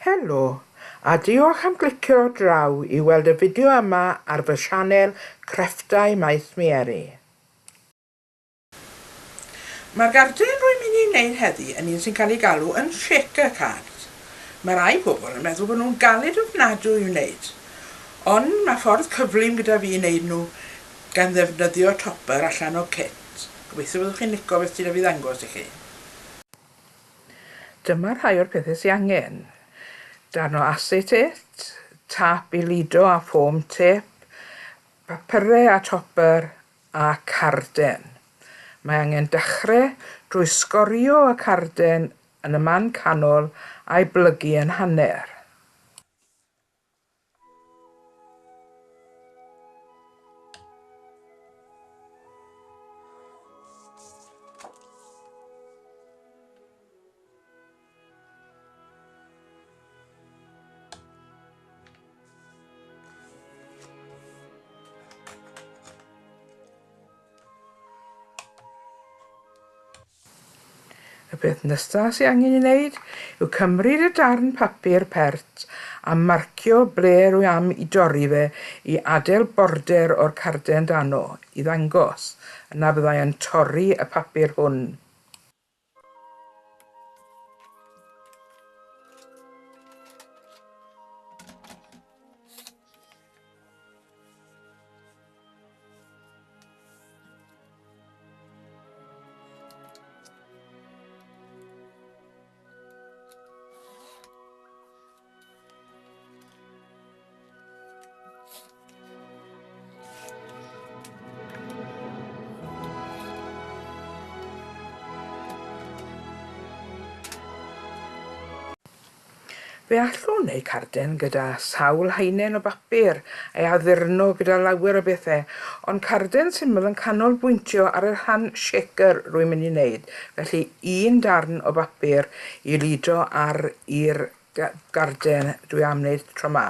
Helo, a diolch am glicio draw I weld y fideo yma ar fy sianel Crefftau Maes Meieri. Mae'r gardyn rwy'n mynd I wneud heddi yn un sy'n cael ei galw yn shaker card. Mae rai pobl yn meddwl bod nhw'n galed ofnadwy I wneud, ond mae ffordd cyflym gyda fi I wneud nhw gan ddefnyddio topper allan o kit. Gobeithio byddwch chi'n licio beth sydd â fi ddangos I chi. Dyma rhai o'r pethau sydd angen. Darn o acetate, tap I lido a ffôm tip, papurau a topper a cerdyn. Mae angen dechrau drwy sgorio y cerdyn yn y man canol a'i blygu yn hanner. Y peth nesaf sydd angen I wneud yw cymryd y darn papur pert a marcio ble rwy am I dorri fe I adael border o'r cerdyn dano I ddangos yna byddai yn torri y papur hwn. Fe allwn wneud cerdyn gyda sawl haenen o bapur a'i addurno gyda lawer o bethau, ond cerdyn syml yn canolbwyntio ar y rhan shaker rwy'n mynd I wneud, felly un darn o bapur I lido ar i'r gardyn dwi am wneud tro 'ma.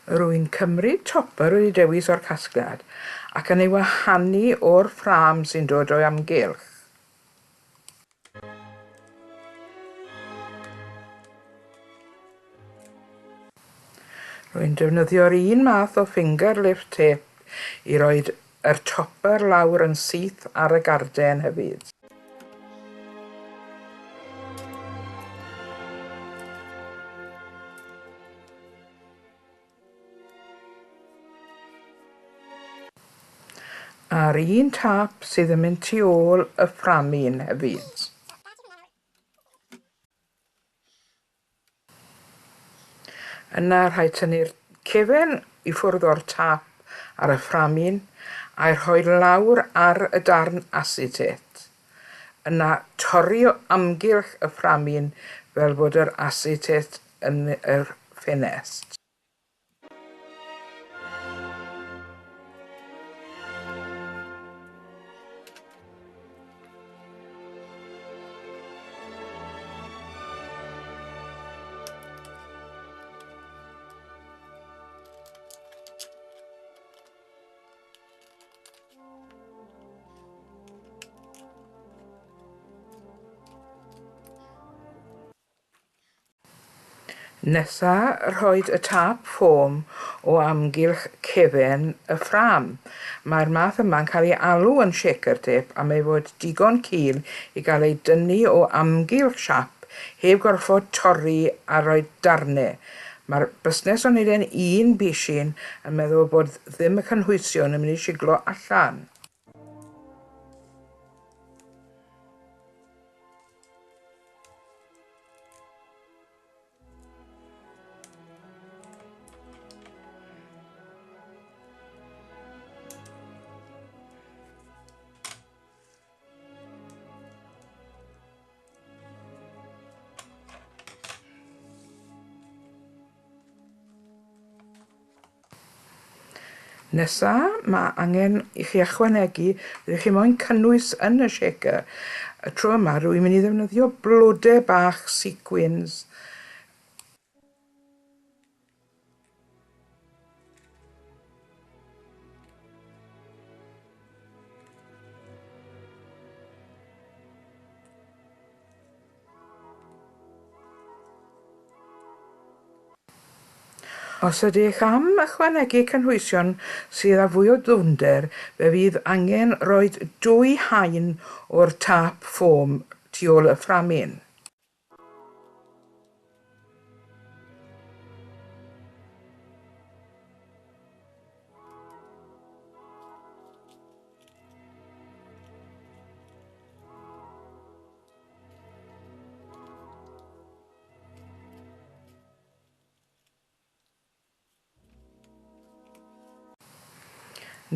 Rwy'n cymryd topper wedi dewis o'r casgliad ac yn ei wahanu o'r ffrâm sy'n dod o'i amgylch. Rwy'n defnyddio'r un math o finger lift tape I roi yr topper lawr yn syth ar y gardyn hefyd. A'r un tap sydd yn mynd tu ôl y fframyn hefyd. Yna rhaid tynnu'r cefen I ffwrdd o'r tap ar y fframyn a'i rhoi lawr ar y darn acetate. Yna torri o amgylch y fframyn fel bod yr acetate yn y ffenest. Nesa, rhoi y tap ffôm o amgylch cefen y ffrâm. Mae'r math yma'n cael ei alw yn shaker tape am ei fod digon cul I gael ei dynnu o amgylch siap heb gorfod torri a rhoi darnau. Mae'r busnes o wneud e'n un bisin yn meddwl bod ddim y cynhwysion yn mynd I siglo allan. Nesa, mae angen i chi ychwanegu, rydych chi moyn cynnwys yn y shaker. Y tro yma, rwy'n mynd i ddefnyddio blodau bach sequins. Os ydych am ychwanegu cynhwysion sydd â fwy o ddwfnder, fe fydd angen rhoi 2 haen o'r tap ffôm tu ôl y fframyn.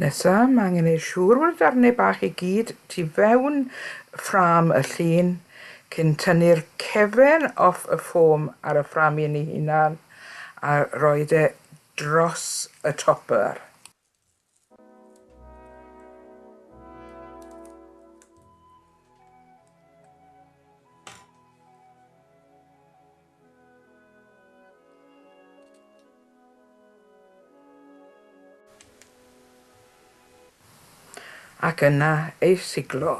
Nesaf, mae angen ei siŵr fod y darnau bach i gyd tu fewn ffram y llun cyn tynnu'r cefn off y ffôm ar y fframyn ei hunan a rhoi e dros y topper. Ac yna ei siglo.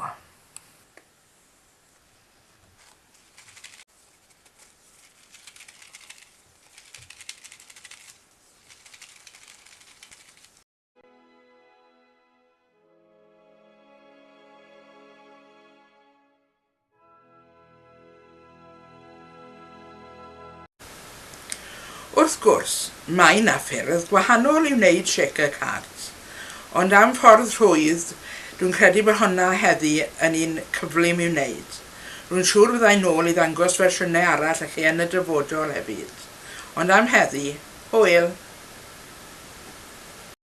Wrth gwrs, mae yna ffyrdd gwahanol i wneud shaker cards, ond am ffordd rhwydd, dwi'n credu bod hwnna heddi yn un cyflym i'w wneud. Rwy'n siŵr fyddai nôl i ddangos fersiynau arall i chi yn y dyfodol hefyd. Ond am heddi, hwyl!